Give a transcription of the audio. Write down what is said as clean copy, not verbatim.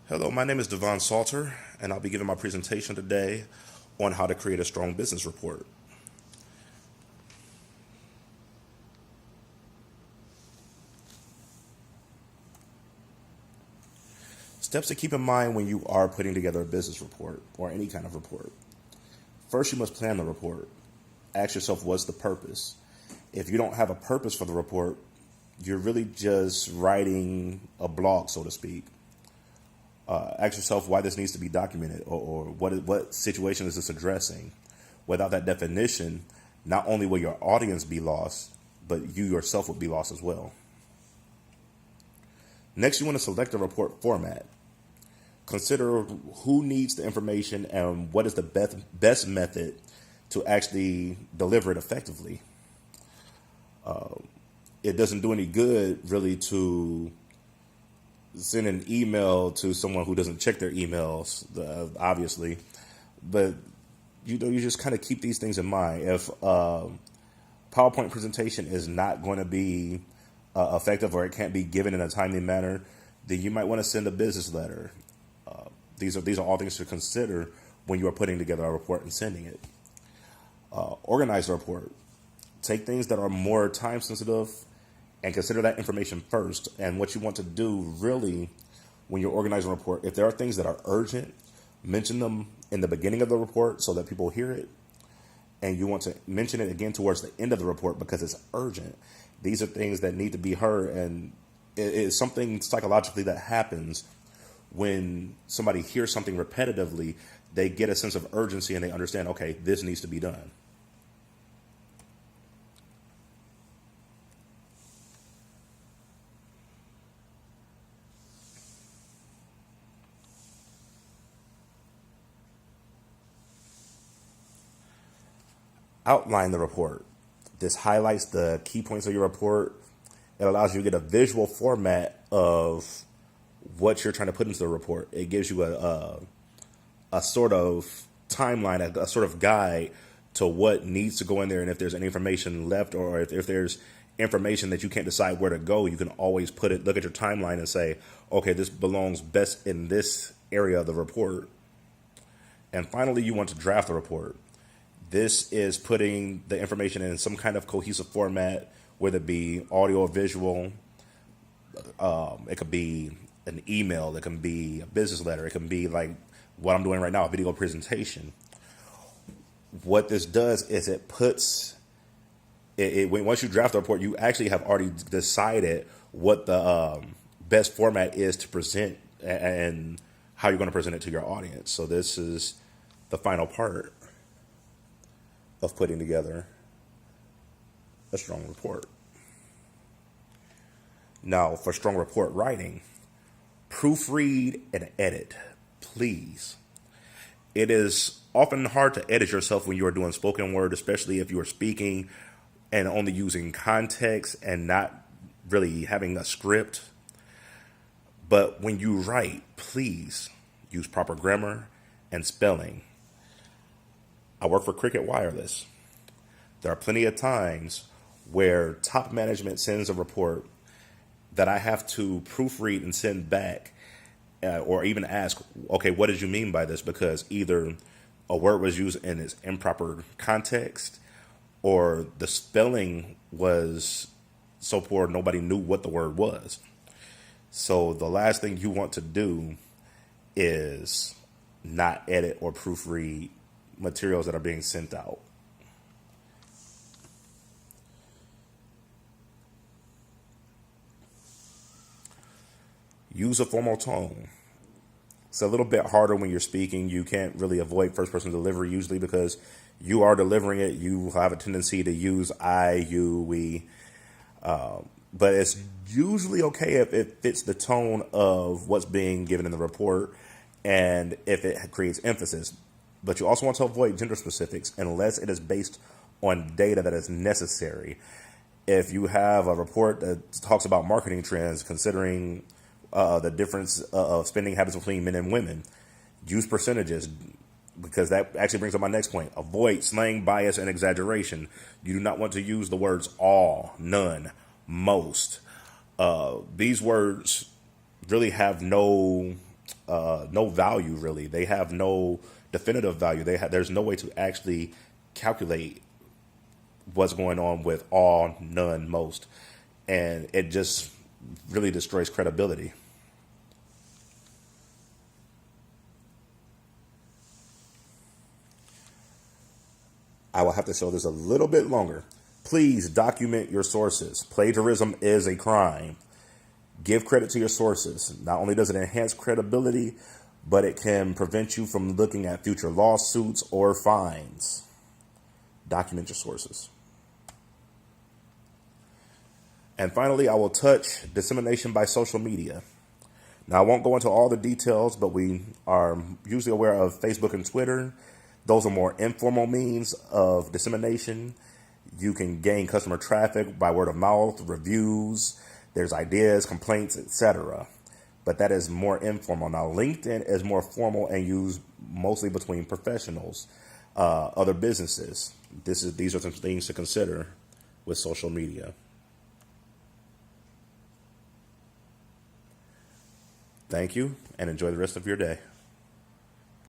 Hello, my name is Devon Salter, and I'll be giving my presentation today on how to create a strong business report. Steps to keep in mind when you are putting together a business report or any kind of report. First, you must plan the report. Ask yourself, what's the purpose? If you don't have a purpose for the report, you're really just writing a blog, so to speak. Ask yourself why this needs to be documented, or what situation is this addressing. Without that definition, not only will your audience be lost, but you yourself will be lost as well. Next, you want to select a report format. Consider who needs the information and what is the best method to actually deliver it effectively. It doesn't do any good really to send an email to someone who doesn't check their emails, obviously, but you just kind of keep these things in mind. If PowerPoint presentation is not going to be effective, or it can't be given in a timely manner, then you might want to send a business letter. These are all things to consider when you are putting together a report and sending it. Organize the report. Take things that are more time sensitive and consider that information first. And what you want to do really when you're organizing a report, if there are things that are urgent, mention them in the beginning of the report so that people hear it. And you want to mention it again towards the end of the report because it's urgent. These are things that need to be heard, and it is something psychologically that happens when somebody hears something repetitively. They get a sense of urgency and they understand, okay, this needs to be done. Outline the report. This highlights the key points of your report. It allows you to get a visual format of what you're trying to put into the report. It gives you a sort of timeline, a sort of guide to what needs to go in there. And if there's any information left, or if there's information that you can't decide where to go, you can always look at your timeline and say, okay, this belongs best in this area of the report. And finally, you want to draft the report. This is putting the information in some kind of cohesive format, whether it be audio or visual. It could be an email. It can be a business letter. It can be like what I'm doing right now, a video presentation. What this does is it puts once you draft the report, you actually have already decided what the best format is to present and how you're going to present it to your audience. So this is the final part of putting together a strong report. Now, for strong report writing, proofread and edit, please. It is often hard to edit yourself when you are doing spoken word, especially if you are speaking and only using context and not really having a script. But when you write, please use proper grammar and spelling. I work for Cricket Wireless. There are plenty of times where top management sends a report that I have to proofread and send back, or even ask, okay, what did you mean by this? Because either a word was used in its improper context, or the spelling was so poor nobody knew what the word was. So the last thing you want to do is not edit or proofread materials that are being sent out. Use a formal tone. It's a little bit harder when you're speaking. You can't really avoid first person delivery usually because you are delivering it. You have a tendency to use I, you, we. But it's usually okay if it fits the tone of what's being given in the report and if it creates emphasis. But you also want to avoid gender specifics unless it is based on data that is necessary. If you have a report that talks about marketing trends, considering the difference of spending habits between men and women, use percentages, because that actually brings up my next point. Avoid slang, bias, and exaggeration. You do not want to use the words all, none, most. These words really have no no value really. They have no definitive value. There's no way to actually calculate what's going on with all, none, most, and it just really destroys credibility. I will have to show this a little bit longer. Please document your sources. Plagiarism is a crime. Give credit to your sources. Not only does it enhance credibility, but it can prevent you from looking at future lawsuits or fines. Document your sources. And finally, I will touch dissemination by social media. Now, I won't go into all the details, but we are usually aware of Facebook and Twitter. Those are more informal means of dissemination. You can gain customer traffic by word of mouth, reviews, there's ideas, complaints, etc. But that is more informal. Now, LinkedIn is more formal and used mostly between professionals, other businesses. These are some things to consider with social media. Thank you, and enjoy the rest of your day.